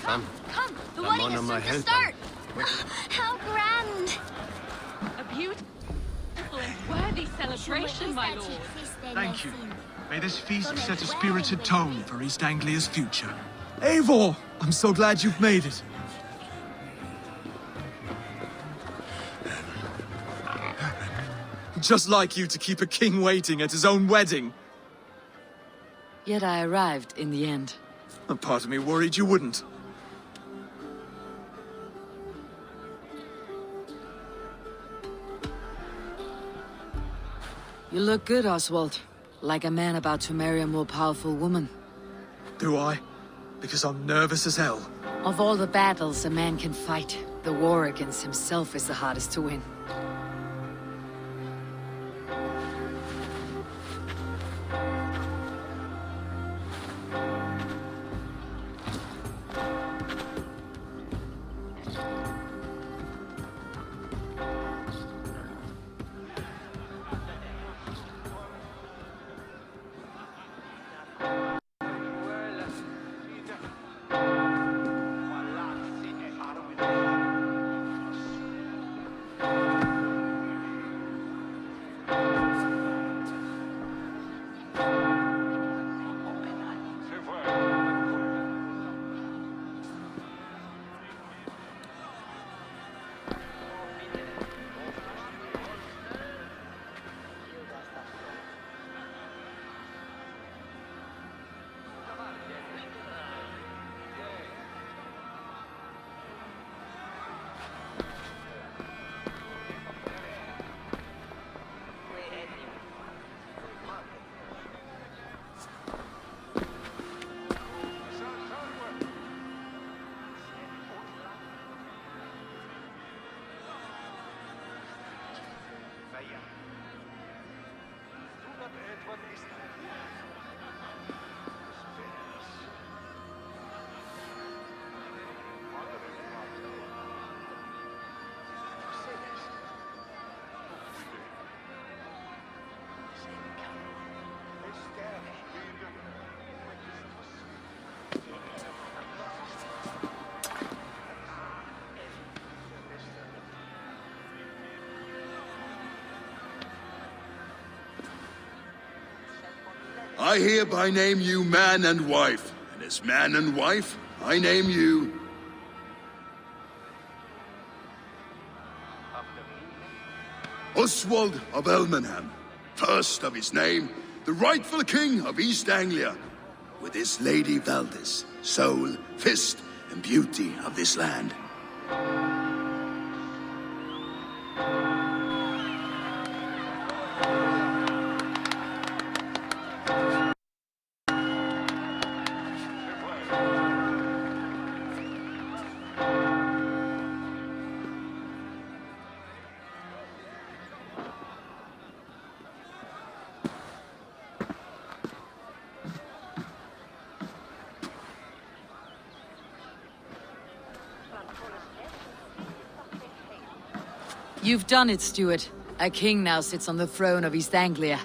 Come, the wedding is soon to start! How grand! A beautiful and worthy celebration, my lord. Thank you. May this feast set a spirited tone for East Anglia's future. Eivor! I'm so glad you've made it. Just like you to keep a king waiting at his own wedding. Yet I arrived in the end. A part of me worried you wouldn't. You look good, Oswald. Like a man about to marry a more powerful woman. Do I? Because I'm nervous as hell. Of all the battles a man can fight, the war against himself is the hardest to win. I hereby name you man and wife, and as man and wife, I name you... Oswald of Elmenham, first of his name, the rightful king of East Anglia, with his lady Valdis, soul, fist, and beauty of this land. You've done it, Stuart. A king now sits on the throne of East Anglia.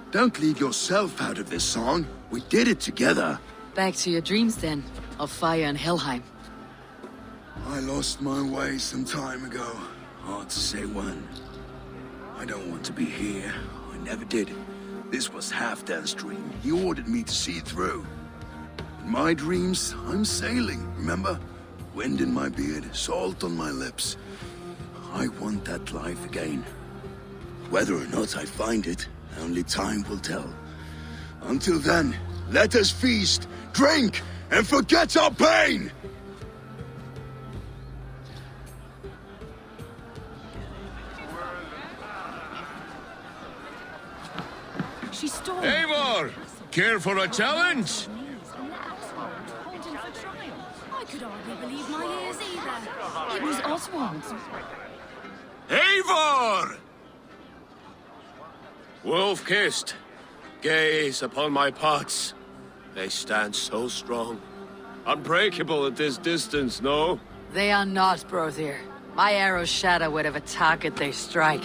Don't leave yourself out of this song. We did it together. Back to your dreams, then, of fire and Helheim. I lost my way some time ago. Hard to say when. I don't want to be here. I never did. This was Halfdan's dream. He ordered me to see it through. In my dreams, I'm sailing, remember? Wind in my beard, salt on my lips. I want that life again. Whether or not I find it, only time will tell. Until then, let us feast, drink, and forget our pain! Eivor! Care for a challenge? I could hardly believe believe my ears either. It was Oswald. Eivor! Wolf-kissed, gaze upon my pots. They stand so strong. Unbreakable at this distance, no? They are not, Brother. My arrows shatter whatever target they strike.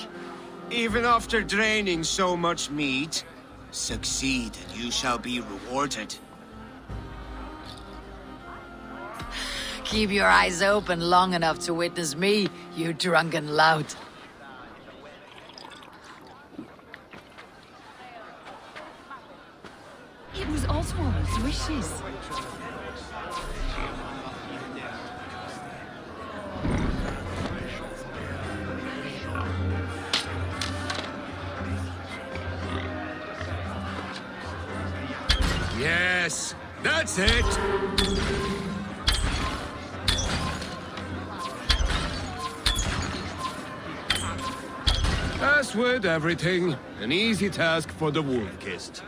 Even after draining so much meat, succeed and you shall be rewarded. Keep your eyes open long enough to witness me, you drunken lout. It was Oswald's wishes. Yes, that's it! As with everything, an easy task for the wolf-kissed.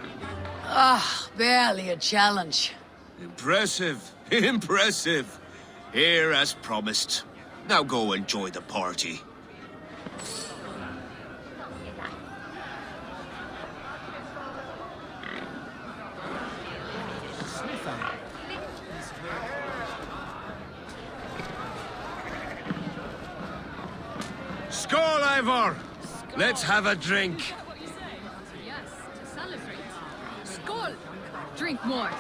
Ah, barely a challenge. Impressive, impressive. Here as promised. Now go enjoy the party. Skål, Eivor! Let's have a drink. Yes, to celebrate. Skål! Drink more.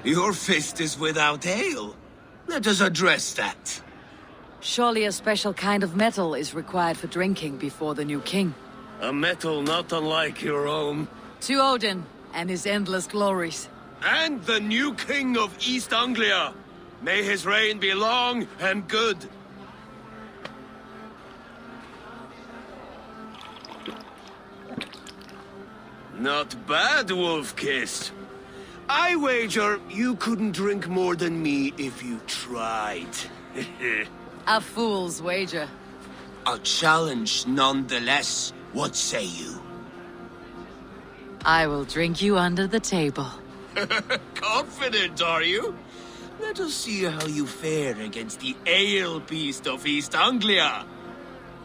Your fist is without ale. Let us address that. Surely a special kind of metal is required for drinking before the new king. A metal not unlike your own. To Odin and his endless glories. And the new king of East Anglia. May his reign be long and good. Not bad, Wolf-kissed. I wager you couldn't drink more than me if you tried. A fool's wager. A challenge nonetheless. What say you? I will drink you under the table. Confident, are you? Let us see how you fare against the ale beast of East Anglia.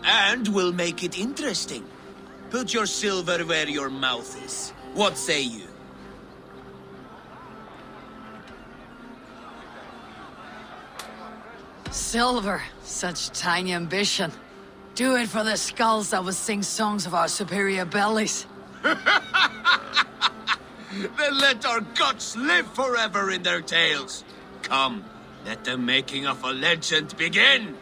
And we'll make it interesting. Put your silver where your mouth is. What say you? Silver, such tiny ambition. Do it for the skulls that will sing songs of our superior bellies. Then let our guts live forever in their tales. Come, let the making of a legend begin.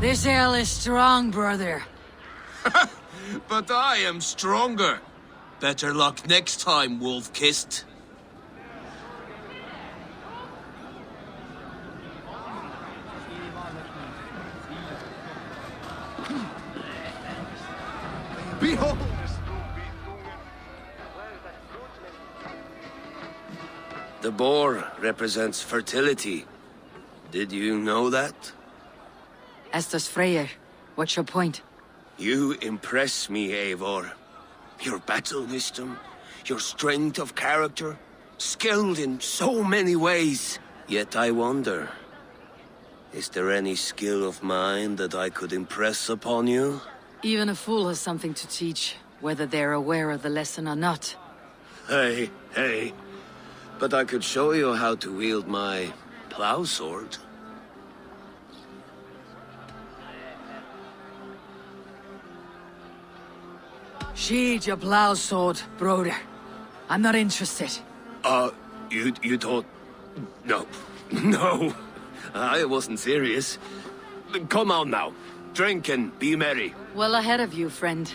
This ale is strong, brother. But I am stronger. Better luck next time, Wolf-kissed. Behold! The boar represents fertility. Did you know that? As does Freyr. What's your point? You impress me, Eivor. Your battle wisdom, your strength of character, skilled in so many ways. Yet I wonder, is there any skill of mine that I could impress upon you? Even a fool has something to teach, whether they're aware of the lesson or not. Hey, hey. But I could show you how to wield my plow sword. Sheathe your plow sword, brother. I'm not interested. You thought... No. No. I wasn't serious. Come on now. Drink and be merry. Well ahead of you, friend.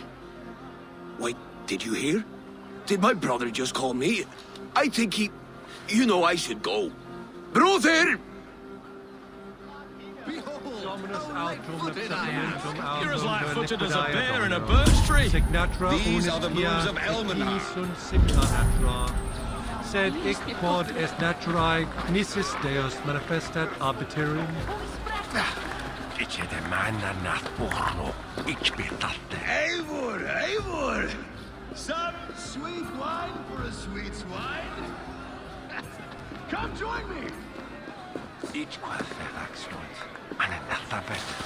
Wait, did you hear? Did my brother just call me? I think he... You know I should go. Brother! You're as light-footed as a bear in a birch tree. These are the moves of Elmenhar. Sed hic quod est naturae nisis Deus manifestat arbitrum. Dice de manna nat porno, ich betalte. Eivor, Eivor! Some sweet wine for a sweet swine? Come join me! Ich qual felaxiones, anenata bella.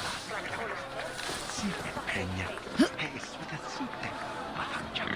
Site peña, es vida site, matancha.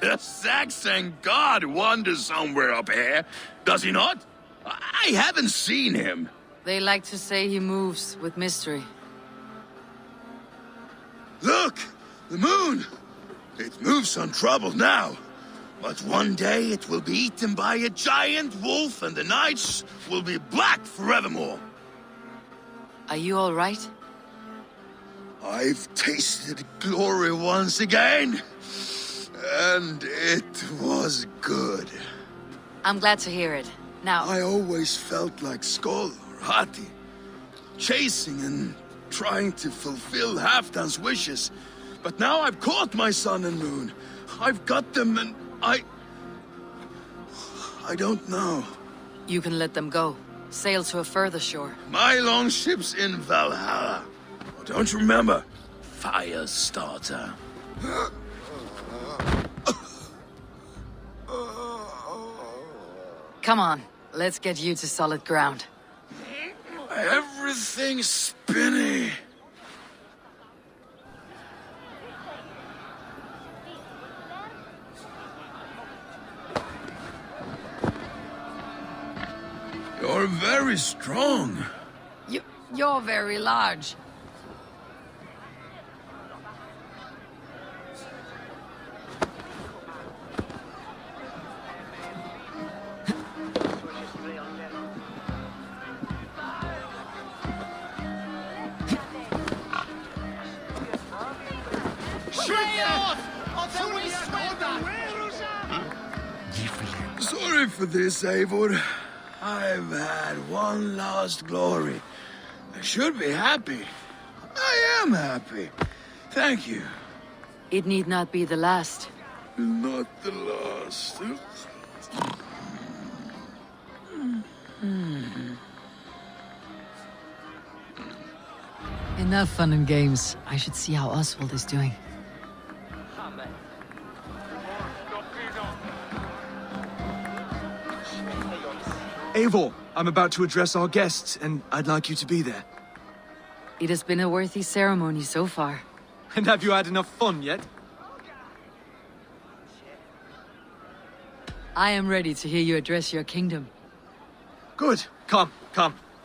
The Saxon god wanders somewhere up here, does he not? I haven't seen him. They like to say he moves with mystery. Look! The moon! It moves untroubled now. But one day it will be eaten by a giant wolf and the nights will be black forevermore. Are you all right? I've tasted glory once again. And it was good. I'm glad to hear it. Now, I always felt like Skoll or Hati, chasing and trying to fulfill Halfdan's wishes. But now I've caught my sun and moon. I've got them and I don't know. you can let them go. Sail to a further shore. My longship's in Valhalla. Oh, don't you remember? Firestarter. Come on, let's get you to solid ground. Everything's spinny. You're very strong. You're very large. Sorry for this, Eivor. I've had one last glory. I should be happy. I am happy. Thank you. It need not be the last. Not the last. Enough fun and games. I should see how Oswald is doing. Eivor, I'm about to address our guests, and I'd like you to be there. It has been a worthy ceremony so far. And have you had enough fun yet? I am ready to hear you address your kingdom. Good. Come,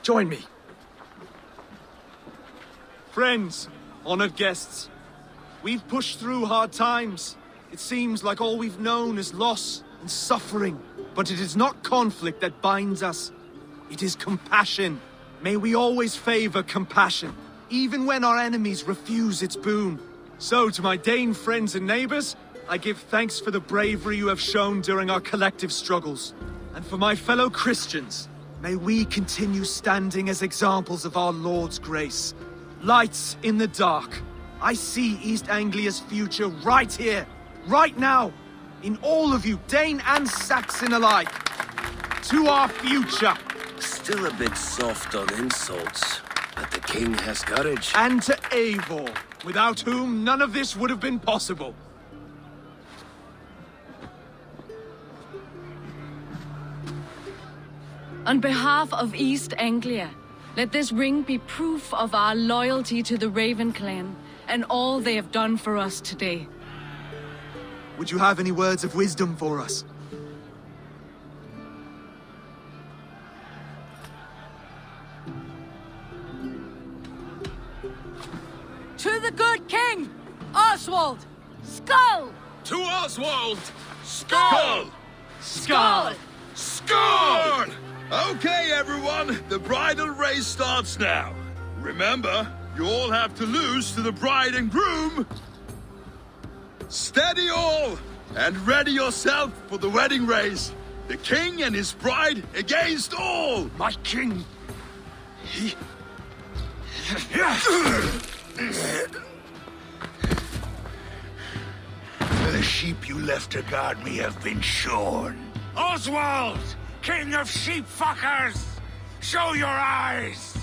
join me. Friends, honored guests, we've pushed through hard times. It seems like all we've known is loss and suffering. But it is not conflict that binds us. It is compassion. May we always favor compassion, even when our enemies refuse its boon. So, to my Dane friends and neighbors, I give thanks for the bravery you have shown during our collective struggles. And for my fellow Christians, may we continue standing as examples of our Lord's grace. Lights in the dark. I see East Anglia's future right here, right now. In all of you, Dane and Saxon alike. To our future. Still a bit soft on insults, but the king has courage. And to Eivor, without whom none of this would have been possible. On behalf of East Anglia, let this ring be proof of our loyalty to the Raven clan and all they have done for us today. Would you have any words of wisdom for us? To the good king, Oswald! Skull! To Oswald! Skull! Skull! Score! Okay, everyone, the bridal race starts now. Remember, you all have to lose to the bride and groom. Steady all, and ready yourself for the wedding race. The king and his bride against all. My king! The sheep you left to guard me have been shorn. Oswald! King of sheep fuckers! Show your eyes!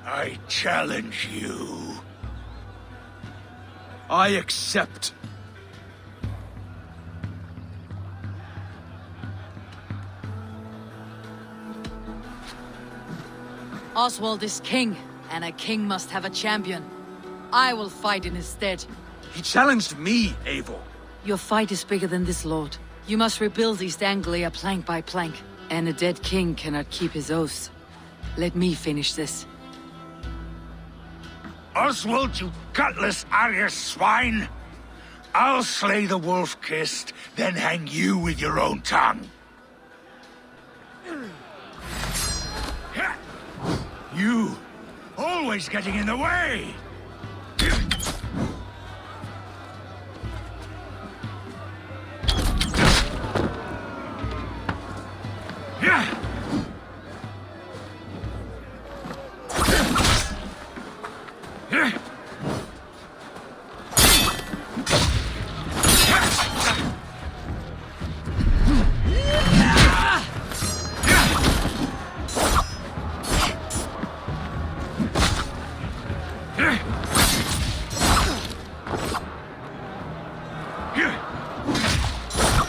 I challenge you. I accept. Oswald is king, and a king must have a champion. I will fight in his stead. He challenged me, Eivor. Your fight is bigger than this, Lord. You must rebuild East Anglia plank by plank, and a dead king cannot keep his oaths. Let me finish this. Oswald, you gutless Arya swine! I'll slay the wolf-kissed, then hang you with your own tongue. You, always getting in the way!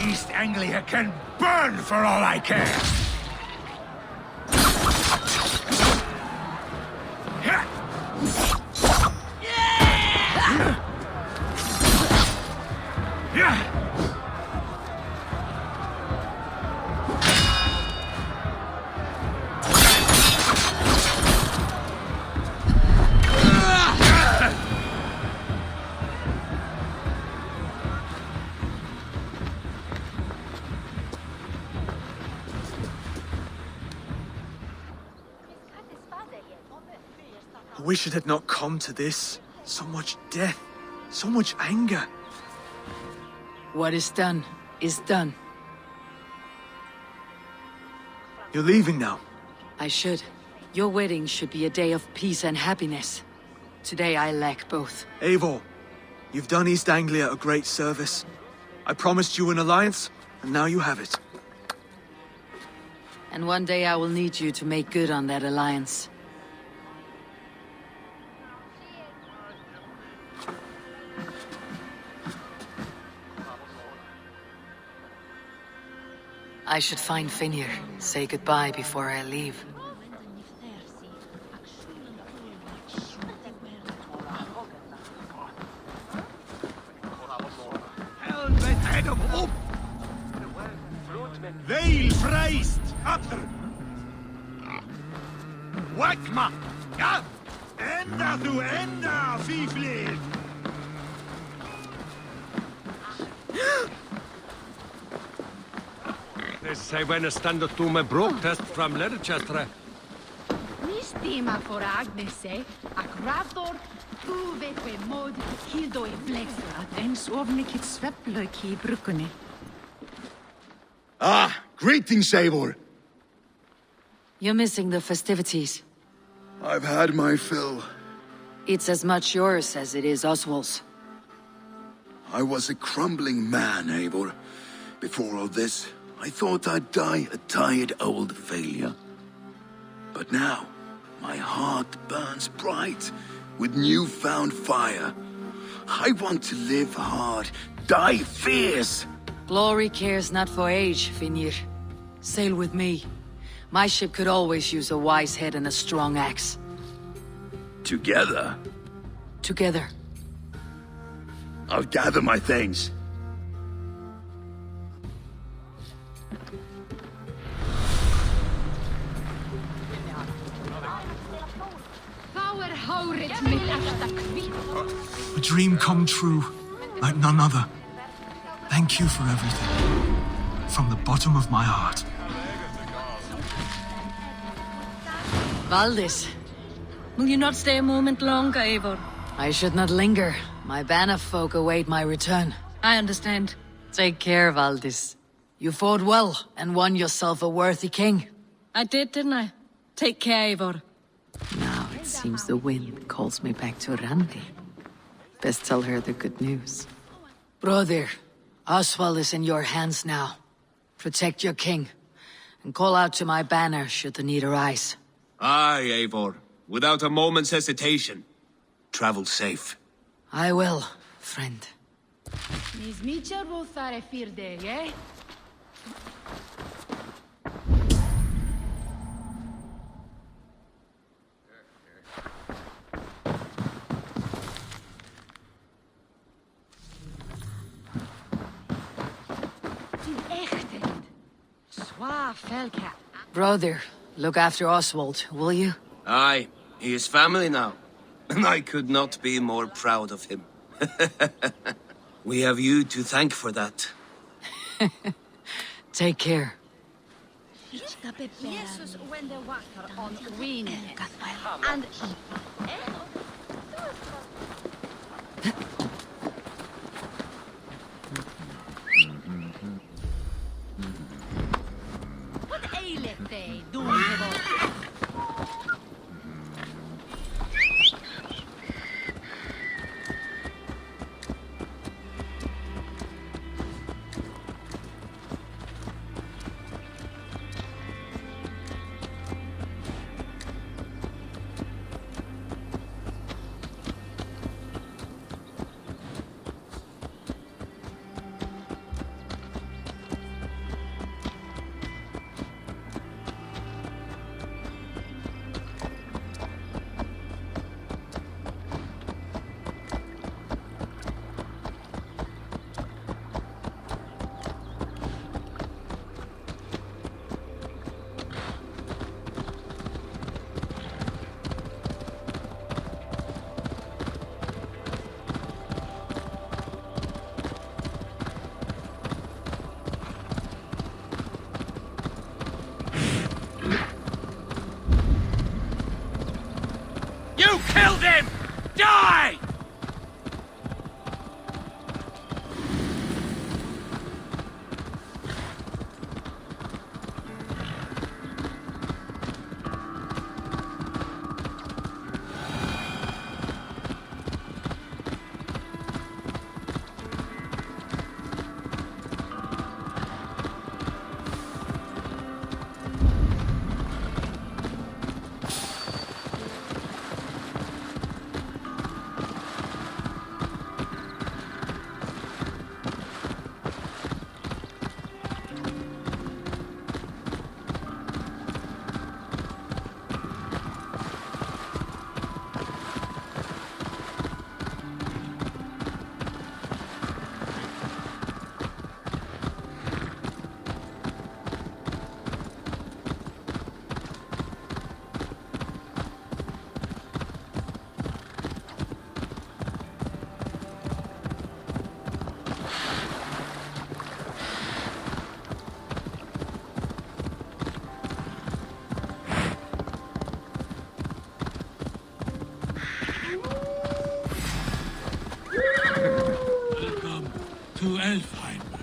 East Anglia can burn for all I care! I wish it had not come to this. So much death, so much anger. What is done is done. You're leaving now. I should. Your wedding should be a day of peace and happiness. Today I lack both. Eivor, you've done East Anglia a great service. I promised you an alliance, and now you have it. And one day I will need you to make good on that alliance. I should find Finir, say goodbye before I leave. Helmet head of up! Veil Freist! After! Wakma! Ja! Enda du enda, fifli! They say when a stand to me broke test from Leicester. Nis tima for Agnese, ac rafdor, tu veque mod hildo I flexra, den sovnikit svepløki I brukkunni. Ah, greetings, Eivor. You're missing the festivities. I've had my fill. It's as much yours as it is Oswald's. I was a crumbling man, Eivor. Before all this, I thought I'd die a tired old failure. But now, my heart burns bright with newfound fire. I want to live hard, die fierce. Glory cares not for age, Finir. Sail with me. My ship could always use a wise head and a strong axe. Together, Together. I'll gather my things. A dream come true, like none other. Thank you for everything. From the bottom of my heart. Valdis, Will you not stay a moment longer, Eivor? I should not linger. My banner folk await my return. I understand. Take care, Valdis. You fought well and won yourself a worthy king. I did, didn't I? Take care, Eivor. Now it seems the wind calls me back to Randi. Best tell her the good news. Brother, Oswald is in your hands now. Protect your king, and call out to my banner should the need arise. Aye, Eivor. Without a moment's hesitation. Travel safe. I will, friend. Nis micha rothare firde, eh? Brother, look after Oswald, will you? Aye, he is family now. And I could not be more proud of him. We have you to thank for that. Take care. Jesus when the water on green. And what aileth they, Doomsday? You killed him! Die! Elfheimer.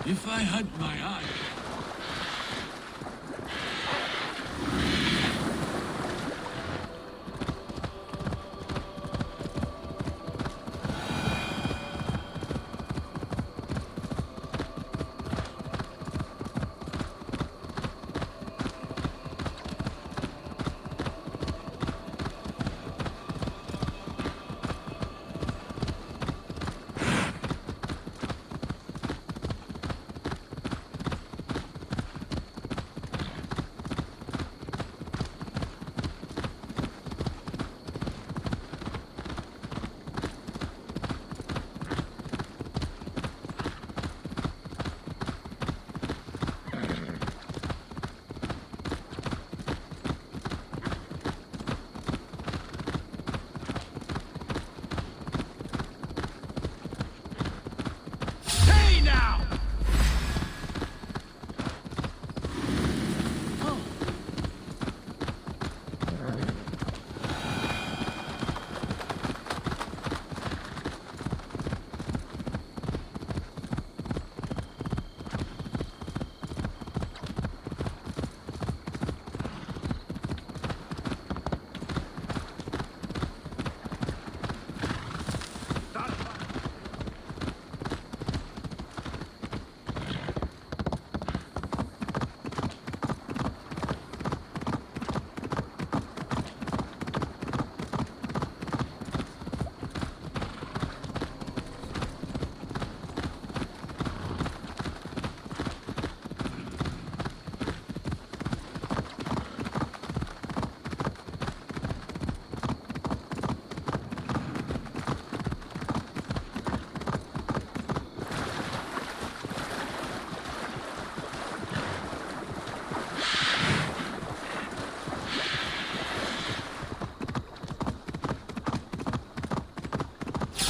If I had my eye...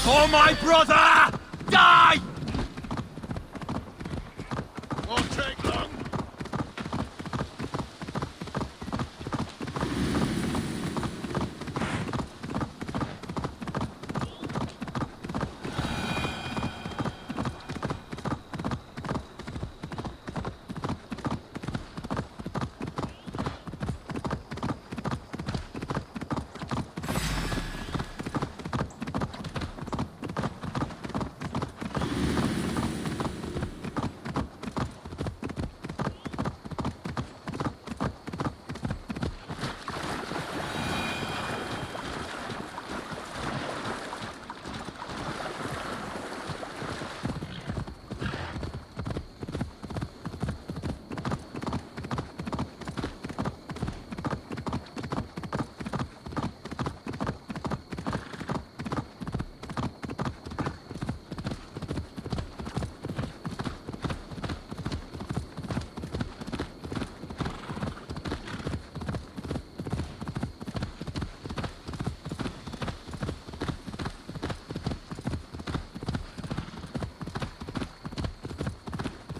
For my brother! Die! Won't take long.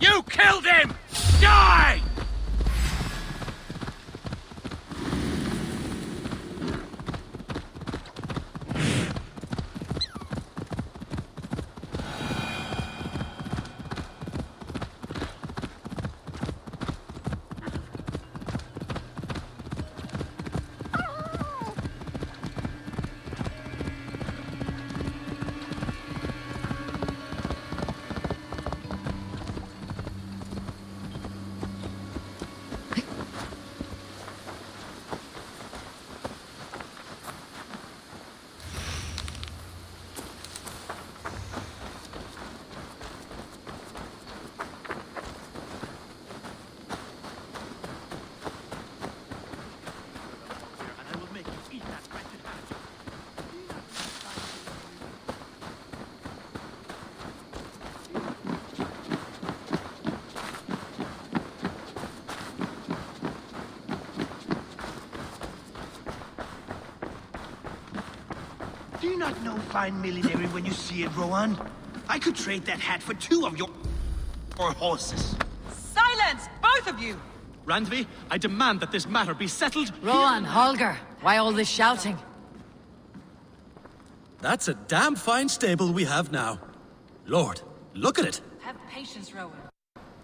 You killed him! Die! Do you not know fine millinery when you see it, Rowan? I could trade that hat for 2 of your... horses. Silence, both of you! Randvi, I demand that this matter be settled. Rowan, Holger, why all this shouting? That's a damn fine stable we have now. Lord, Look at it. Have patience, Rowan.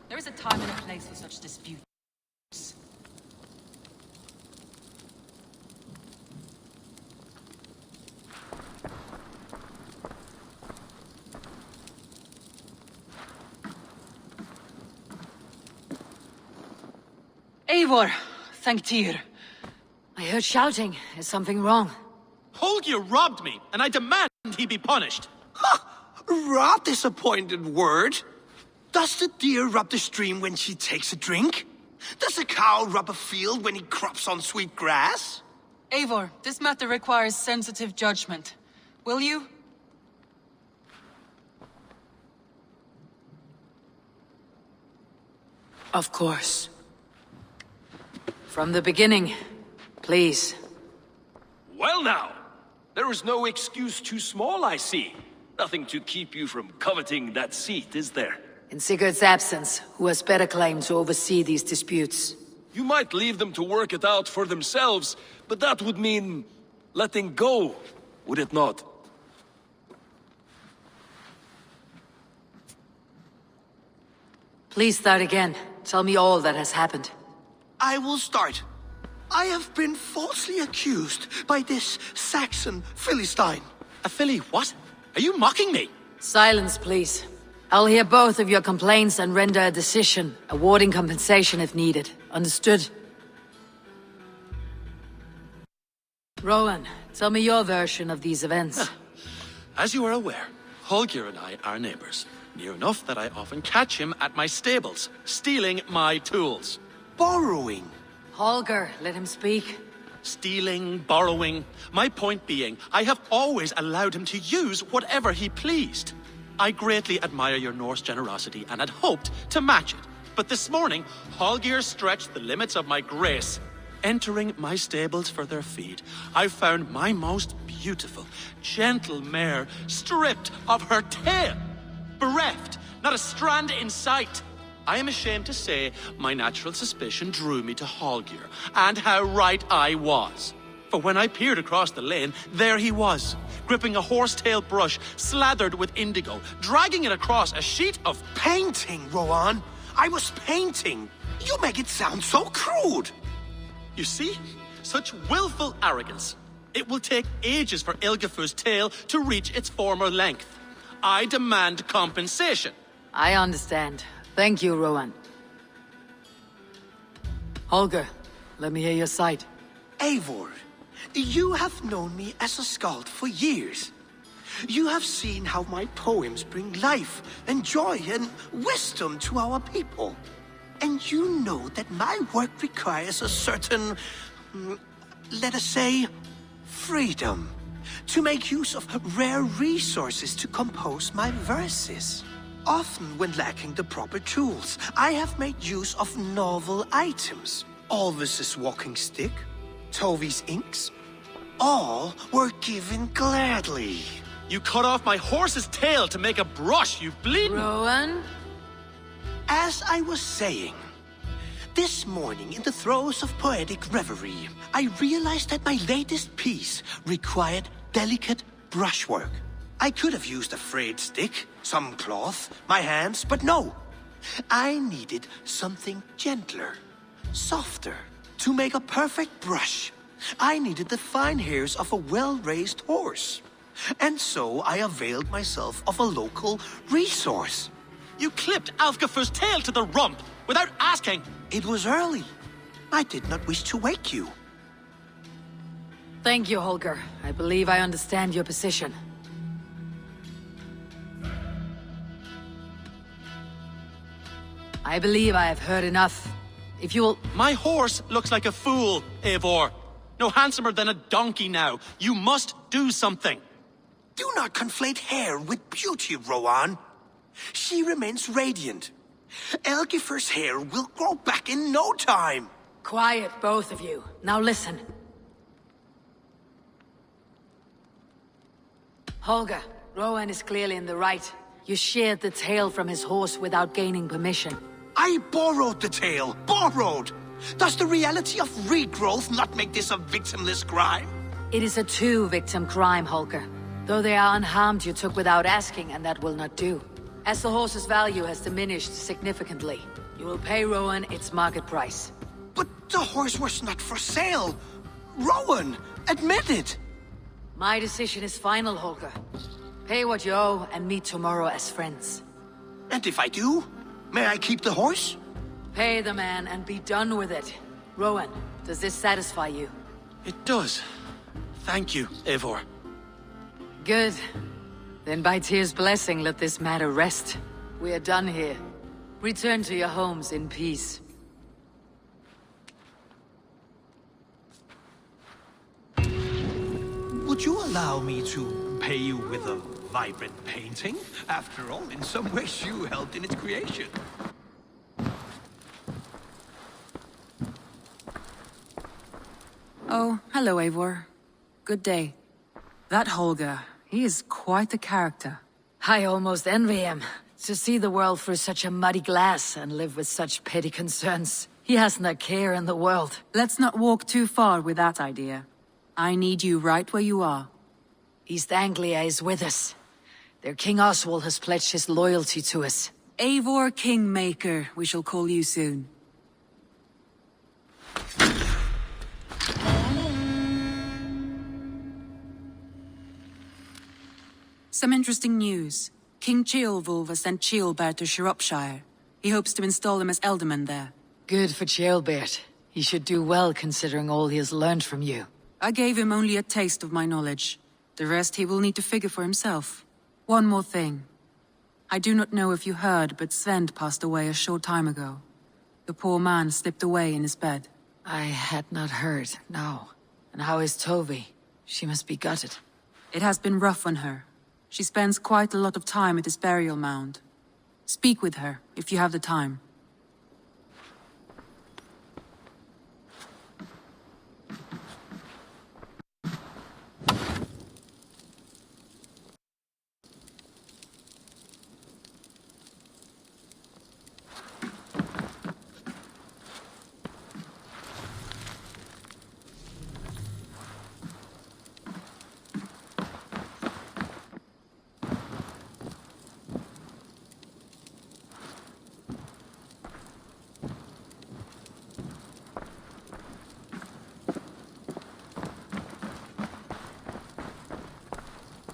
There is a time and a place for such disputes. Eivor, thank Tyr. I heard shouting. Is something wrong? Holger robbed me, and I demand he be punished. Rot is a pointed word. Does the deer rub the stream when she takes a drink? Does a cow rub a field when he crops on sweet grass? Eivor, this matter requires sensitive judgment. Will you? Of course. From the beginning, please. Well now, there is no excuse too small, I see. Nothing to keep you from coveting that seat, is there? In Sigurd's absence, who has better claim to oversee these disputes? You might leave them to work it out for themselves, but that would mean letting go, would it not? Please start again. Tell me all that has happened. I will start. I have been falsely accused by this Saxon Philistine. A filly what? Are you mocking me? Silence, please. I'll hear both of your complaints and render a decision, awarding compensation if needed. Understood? Rowan, tell me your version of these events. As you are aware, Holger and I are neighbors. Near enough that I often catch him at my stables, stealing my tools. Borrowing. Holger, let him speak. Stealing, borrowing. My point being, I have always allowed him to use whatever he pleased. I greatly admire your Norse generosity and had hoped to match it. But this morning, Holger stretched the limits of my grace. Entering my stables for their feed, I found my most beautiful, gentle mare stripped of her tail. Bereft, not a strand in sight. I am ashamed to say my natural suspicion drew me to Holger, and how right I was. For when I peered across the lane, there he was, gripping a horsetail brush slathered with indigo, dragging it across a sheet of... Painting, Rowan. I was painting. You make it sound so crude. You see? Such willful arrogance. It will take ages for Ilgafur's tail to reach its former length. I demand compensation. I understand. Thank you, Rowan. Holger, let me hear your side. Eivor, you have known me as a skald for years. You have seen how my poems bring life and joy and wisdom to our people. And you know that my work requires a certain, let us say, freedom. To make use of rare resources to compose my verses. Often when lacking the proper tools, I have made use of novel items. Alvis's walking stick, Tovi's inks. All were given gladly. You cut off my horse's tail to make a brush, you bleeding... Rowan? As I was saying, this morning in the throes of poetic reverie, I realized that my latest piece required delicate brushwork. I could have used a frayed stick, some cloth, my hands, but no. I needed something gentler, softer. To make a perfect brush, I needed the fine hairs of a well-raised horse. And so I availed myself of a local resource. You clipped Alfgafur's tail to the rump without asking. It was early. I did not wish to wake you. Thank you, Holger. I believe I understand your position. I believe I have heard enough. If you will... My horse looks like a fool, Eivor. No handsomer than a donkey now. You must do something. Do not conflate hair with beauty, Rowan. She remains radiant. Elgifur's hair will grow back in no time. Quiet, both of you. Now listen. Holger, Rowan is clearly in the right. You sheared the tail from his horse without gaining permission. I borrowed the tail. Borrowed! Does the reality of regrowth not make this a victimless crime? It is a two-victim crime, Holger. Though they are unharmed, you took without asking, and that will not do. As the horse's value has diminished significantly, you will pay Rowan its market price. But the horse was not for sale. Rowan, admit it. My decision is final, Holger. Pay what you owe and meet tomorrow as friends. And if I do, may I keep the horse? Pay the man and be done with it. Rowan, does this satisfy you? It does. Thank you, Eivor. Good. Then by Tyr's blessing, let this matter rest. We are done here. Return to your homes in peace. Would you allow me to pay you with a vibrant painting? After all, in some ways you helped in its creation. Oh, hello, Eivor. Good day. That Holger, he is quite the character. I almost envy him. To see the world through such a muddy glass and live with such petty concerns. He hasn't a care in the world. Let's not walk too far with that idea. I need you right where you are. East Anglia is with us. Their King Oswald has pledged his loyalty to us. Eivor Kingmaker, we shall call you soon. Some interesting news. King Ceolwulf has sent Ceolbert to Shropshire. He hopes to install him as Ealdorman there. Good for Ceolbert. He should do well considering all he has learned from you. I gave him only a taste of my knowledge. The rest he will need to figure for himself. One more thing. I do not know if you heard, but Svend passed away a short time ago. The poor man slipped away in his bed. I had not heard, no. And how is Tovi? She must be gutted. It has been rough on her. She spends quite a lot of time at his burial mound. Speak with her, if you have the time.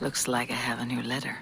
Looks like I have a new letter.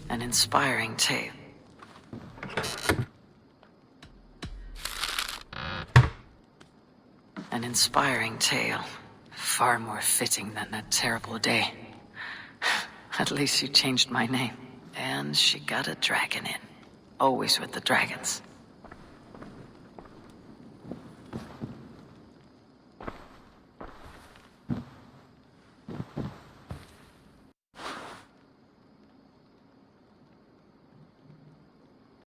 An inspiring tale. An inspiring tale. Far more fitting than that terrible day. At least you changed my name. And she got a dragon in. Always with the dragons.